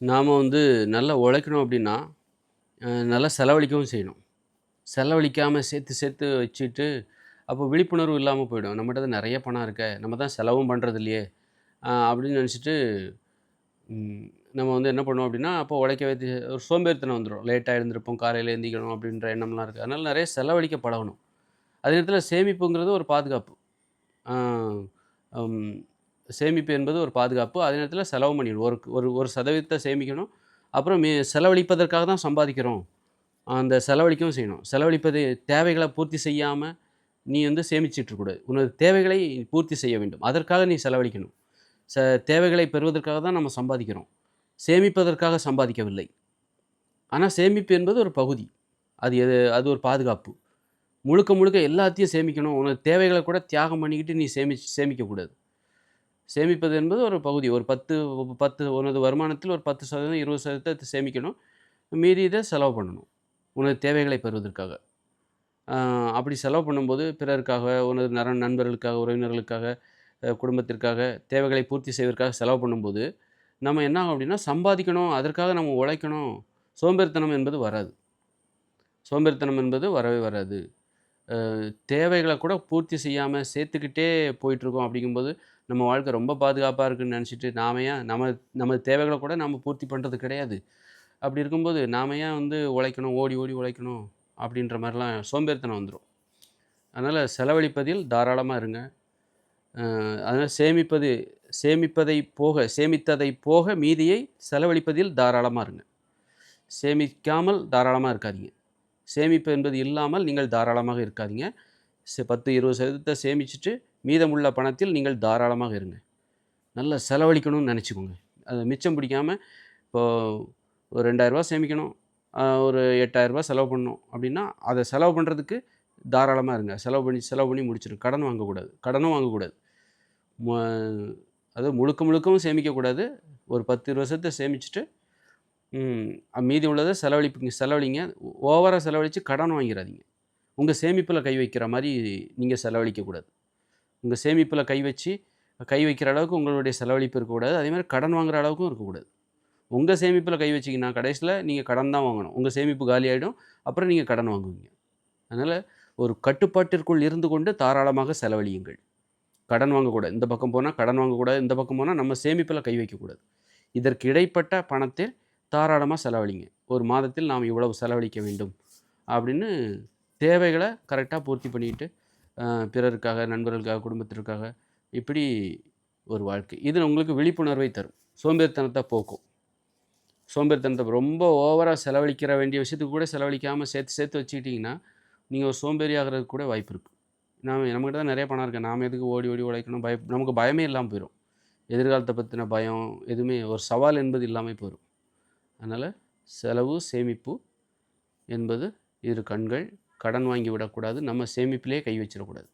நாம் வந்து நல்லா உழைக்கணும் அப்படின்னா, நல்லா செலவழிக்கவும் செய்யணும். செலவழிக்காம சேர்த்து சேர்த்து வச்சுட்டு, அப்போ விழிப்புணர்வு இல்லாம போயிடும். நம்மட்ட தான் நெறைய பணம் இருக்கே, நம்ம தான் செலவும் பண்றது இல்லையே, அப்படின்னு நெனச்சுட்டு, ம் நம்ம வந்து என்ன பண்ணுவோம் அப்படின்னா, அப்போ உழைக்கவே ஒரு சோம்பேறித்தனம் வந்துரும். லேட்டா எழுந்திருப்போம், காலையில எந்திரிக்கணும் அப்படின்ற எண்ணம்லாம் இருக்கு. அதனால நெறைய செலவழிக்க பழகணும். அதே நேரத்தில சேமிப்புங்கிறது ஒரு பாதுகாப்பு. ஆ அம் சேமிப்பு என்பது ஒரு பாதுகாப்பு. அதே நேரத்தில செலவும் பண்ணிடணும். ஒரு ஒரு ஒரு சதவீதத்த சேமிக்கணும். அப்புறம் செலவழிப்பதற்காக தான் சம்பாதிக்கிறோம். அந்த செலவழிக்கவும் செய்யணும். செலவழிப்பது தேவைகள பூர்த்தி செய்யாம, நீ வந்து சேமிச்சுட்டு இருக்கக்கூடாது. உனது தேவைகளை பூர்த்தி செய்ய வேண்டும். அதற்காக நீ செலவழிக்கணும். ச தேவைகளை பெறுவதற்காக தான் நம்ம சம்பாதிக்கிறோம். சேமிப்பதற்காக சம்பாதிக்கவில்லை. ஆனா சேமிப்பு என்பது ஒரு பகுதி. அது ஒரு பாதுகாப்பு. முழுக்க முழுக்க எல்லாத்தையும் சேமிக்கணும். உனது தேவைகள கூட தியாகம் பண்ணிக்கிட்டு நீ சேமிக்கக்கூடாது. சேமிப்பது என்பது ஒரு பகுதி. ஒரு 10 உனது வருமானத்தில் ஒரு 10% 20% சேமிக்கணும். மீதி இத செலவு பண்ணணும். உனது தேவைகளை பெறுவதற்காக. அ அப்படி செலவு பண்ணும்போது பிறருக்காக, உனது நண்பர்களுக்காக, உறவினர்களுக்காக, குடும்பத்திற்காக, தேவைகளை பூர்த்தி செய்வதற்காக செலவு பண்ணும்போது, நம்ம என்ன ஆகும் அப்படின்னா, சம்பாதிக்கணும், அதற்காக நம்ம உழைக்கணும், சோம்பேறித்தனம் என்பது வராது. சோம்பேறித்தனம் என்பது வரவே வராது. தேவைகள கூட பூர்த்தி செய்யாம சேர்த்துக்கிட்டே போயிட்டுருக்கோம் அப்படிங்கும்போது, நம்ம வாழ்க்கை ரொம்ப பாதுகாப்பா இருக்குன்னு நெனச்சுட்டு, நாம ஏன் நமது தேவைகள கூட நம்ம பூர்த்தி பண்றது கிடையாது. அப்படி இருக்கும்போது, நாம ஏன் வந்து உழைக்கணும், ஓடி ஓடி உழைக்கணும் அப்படின்ற மாரிலாம் சோம்பேறித்தனம் வந்துரும். அதனால செலவழிப்பதில் தாராளமா இருங்க. அதனால சேமித்ததை போக மீதியை செலவழிப்பதில் தாராளமா இருங்க. சேமிக்காமல் தாராளமா இருக்காதீங்க. சேமிப்பு என்பது இல்லாமல் நீங்கள் தாராளமாக இருக்காதீங்க. 10, 20% சேமிச்சுட்டு, மீதமுள்ள பணத்தில் நீங்கள் தாராளமாக இருங்க. நல்லா செலவழிக்கணும்னு நெனச்சுக்கோங்க. அத மிச்சம் பிடிக்காம, இப்போ ஒரு ரூ. 2000 சேமிக்கணும். ஒரு ரூ. 8000 செலவு பண்ணணும் அப்டின்னா, அத செலவு பண்றதுக்கு தாராளமா இருங்க. செலவு பண்ணி முடிச்சுருங்க. கடன் வாங்கக்கூடாது. கடனும் வாங்கக்கூடாது. ம அதாவது முழுக்க முழுக்கவும் சேமிக்கக்கூடாது. ஒரு 10, 20% சேமிச்சுட்டு, ம் மீதி உள்ளத செலவழிங்க. ஓவரா செலவழிச்சு கடன் வாங்கிறாதீங்க. உங்க சேமிப்புல கை வைக்கிற மாரி நீங்க செலவழிக்கக்கூடாது. உங்க சேமிப்புல கை வைக்கிற அளவுக்கு உங்களுடைய செலவழிப்பு இருக்கக்கூடாது. அதேமாரி கடன் வாங்குற அளவுக்கும் இருக்கக்கூடாது. உங்க சேமிப்புல கை வச்சீங்கன்னா, கடைசில நீங்க கடன் தான் வாங்கணும். உங்க சேமிப்பு காலியாயிடும். அப்புறம் நீங்க கடன் வாங்குவீங்க. அதனால ஒரு கட்டுப்பாட்டிற்குள் இருந்து கொண்டு தாராளமாக செலவழியுங்கள். கடன் வாங்கக்கூடாது. இந்த பக்கம் போனா கடன் வாங்கக்கூடாது. இந்த பக்கம் போனா நம்ம சேமிப்புல கை வைக்கக்கூடாது. இதற்கு இடைப்பட்ட பணத்தில் தாராளமா செலவழிங்க. ஒரு மாதத்தில் நாம் இவ்வளவு செலவழிக்க வேண்டும். அப்படின்னு தேவைகள கரெக்ட்டா பூர்த்தி பண்ணிட்டு, பிறருக்காக, நண்பர்களுக்காக, குடும்பத்திற்காக இப்படி ஒரு வாழ்க்கை. இது உங்களுக்கு விழிப்புணர்வை தரும். சோம்பேறித்தனத்த போக்கும். சோம்பேறித்தனத்த ரொம்ப ஓவரா செலவழிக்கிற வேண்டிய விஷயத்துக்கு கூட செலவழிக்காம சேர்த்து சேர்த்து வச்சுக்கிட்டீங்கன்னா, நீங்க ஒரு சோம்பேறி ஆகுறதுக்கு கூட வாய்ப்பு இருக்கு. நம்மகிட்ட தான் நெறைய பணம் இருக்கு. நாம எதுக்கு ஓடி ஓடி உழைக்கணும்? நமக்கு பயமே இல்லாம போயிரும். எதிர்காலத்த பத்தின பயம், எதுவுமே ஒரு சவால் என்பது இல்லாம போயிரும். அதனால செலவு, சேமிப்பு என்பது இரு கண்கள். கடன் வாங்கி விடக்கூடாது. நம்ம சேமிப்பிலேயே கை வச்சிடக்கூடாது.